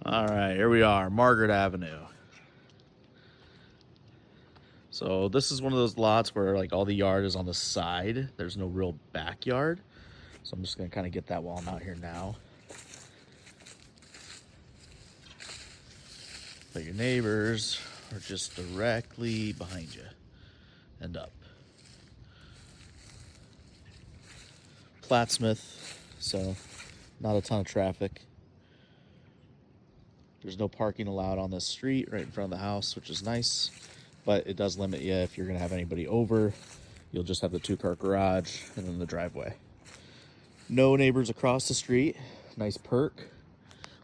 All right, here we are, Margaret Avenue. So this is one of those lots where like all the yard is on the side. There's no real backyard. So I'm just gonna kind of get that while I'm out here now. But your neighbors are just directly behind you and up. Plattsmouth, so not a ton of traffic. There's no parking allowed on this street right in front of the house, which is nice, but it does limit you if you're gonna have anybody over. You'll just have the 2-car garage and then the driveway. No neighbors across the street, nice perk.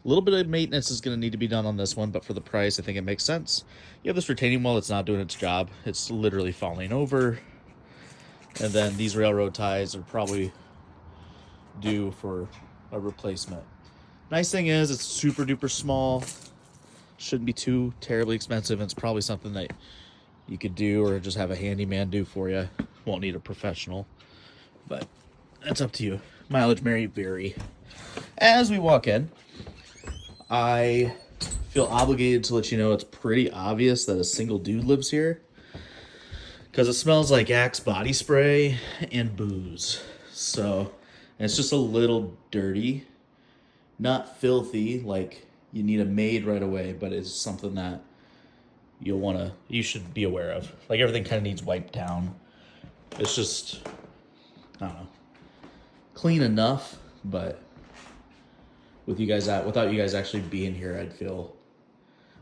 A little bit of maintenance is gonna need to be done on this one, but for the price, I think it makes sense. You have this retaining wall that's not doing its job. It's literally falling over. And then these railroad ties are probably due for a replacement. Nice thing is it's super duper small. Shouldn't be too terribly expensive. And it's probably something that you could do or just have a handyman do for you. Won't need a professional, but that's up to you. Mileage may vary. As we walk in, I feel obligated to let you know it's pretty obvious that a single dude lives here because it smells like Axe body spray and booze. So it's just a little dirty. Not filthy, like you need a maid right away, but it's something that you should be aware of. Like everything kind of needs wiped down. It's just, I don't know, clean enough, but without you guys actually being here, I'd feel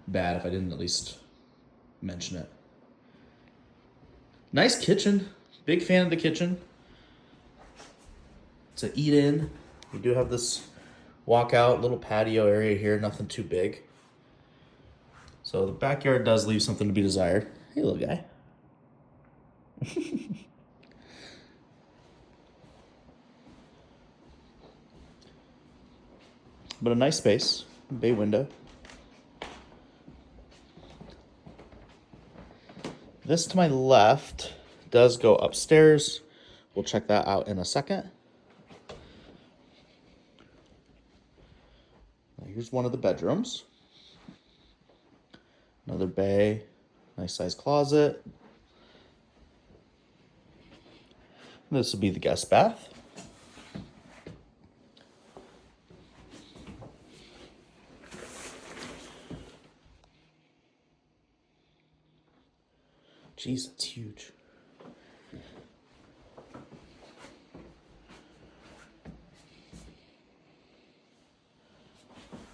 bad if I didn't at least mention it. Nice kitchen. Big fan of the kitchen. It's an eat-in. We do have this walkout little patio area here, nothing too big. So the backyard does leave something to be desired. Hey, little guy. But a nice space, bay window. This to my left does go upstairs. We'll check that out in a second. Here's one of the bedrooms. Another bay, nice sized closet. This will be the guest bath. Jeez, that's huge.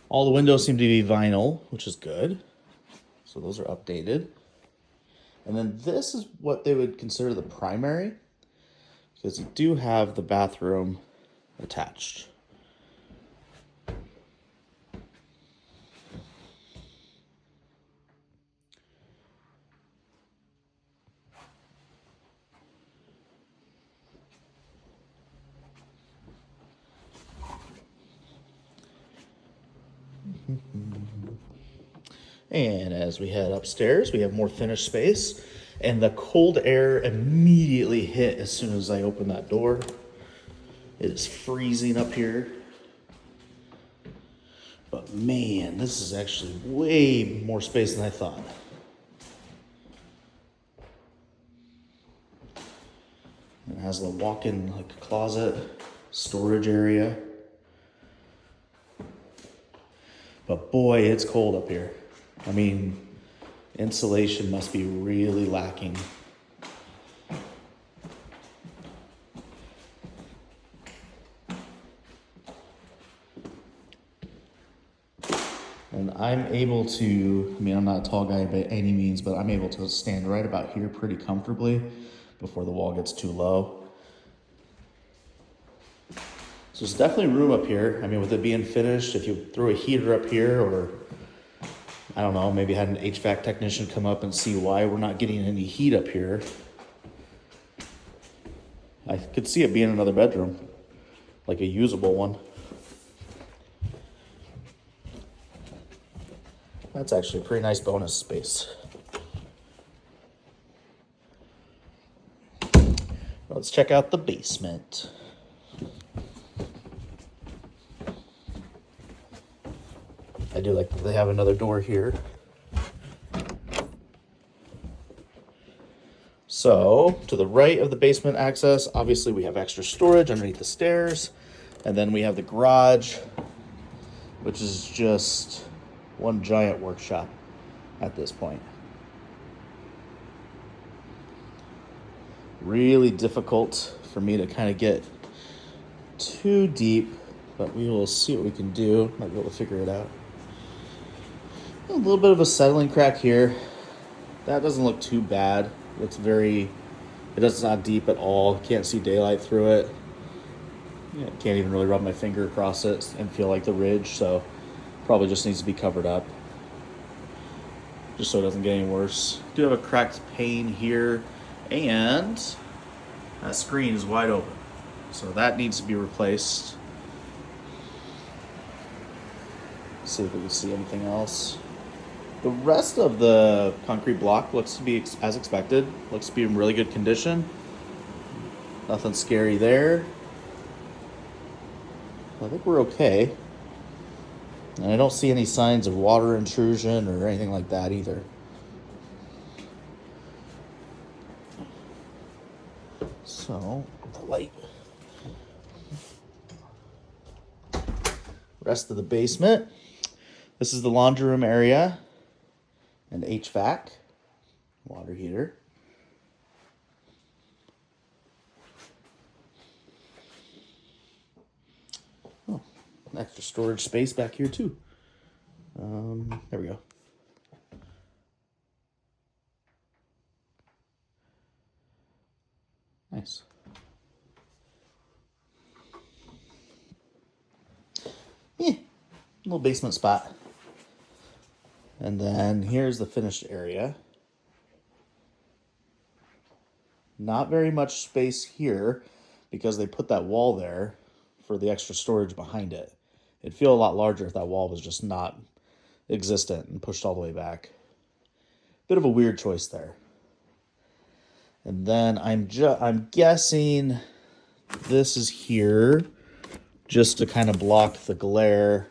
All the windows seem to be vinyl, which is good. So those are updated. And then this is what they would consider the primary, because you do have the bathroom attached. And as we head upstairs, we have more finished space. And the cold air immediately hit as soon as I opened that door. It is freezing up here. But man, this is actually way more space than I thought. It has a walk-in like closet, storage area. But boy, it's cold up here. I mean, insulation must be really lacking. And I'm able to, I'm not a tall guy by any means, but I'm able to stand right about here pretty comfortably before the wall gets too low. So there's definitely room up here. I mean, with it being finished, if you throw a heater up here or I don't know, maybe had an HVAC technician come up and see why we're not getting any heat up here. I could see it being another bedroom, like a usable one. That's actually a pretty nice bonus space. Let's check out the basement. I do like that they have another door here. So, to the right of the basement access, obviously we have extra storage underneath the stairs. And then we have the garage, which is just one giant workshop at this point. Really difficult for me to kind of get too deep, but we will see what we can do. Might be able to figure it out. A little bit of a settling crack here. That doesn't look too bad. It's not deep at all. Can't see daylight through it. Yeah, can't even really rub my finger across it and feel like the ridge, so probably just needs to be covered up just so it doesn't get any worse. Do have a cracked pane here, and that screen is wide open, so that needs to be replaced. See if we can see anything else. The rest of the concrete block looks to be as expected. Looks to be in really good condition. Nothing scary there. I think we're okay. And I don't see any signs of water intrusion or anything like that either. So, the light. Rest of the basement. This is the laundry room area and HVAC, water heater. Oh, extra storage space back here too. There we go. Nice. Yeah, little basement spot. And then here's the finished area. Not very much space here because they put that wall there for the extra storage behind it. It'd feel a lot larger if that wall was just not existent and pushed all the way back. Bit of a weird choice there. And then I'm guessing this is here just to kind of block the glare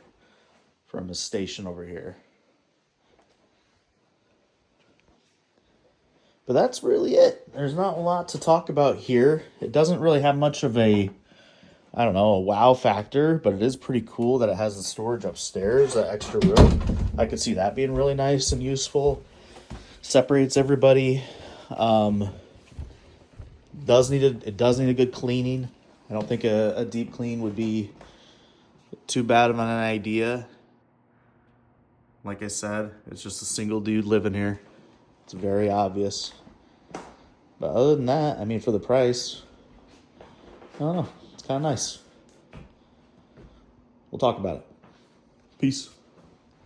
from his station over here. But that's really it. There's not a lot to talk about here. It doesn't really have much of a wow factor, but it is pretty cool that it has the storage upstairs, that extra room. I could see that being really nice and useful. Separates everybody. It does need a good cleaning. I don't think a deep clean would be too bad of an idea. Like I said, it's just a single dude living here. It's very obvious. But other than that, I mean, for the price, I don't know. It's kind of nice. We'll talk about it. Peace.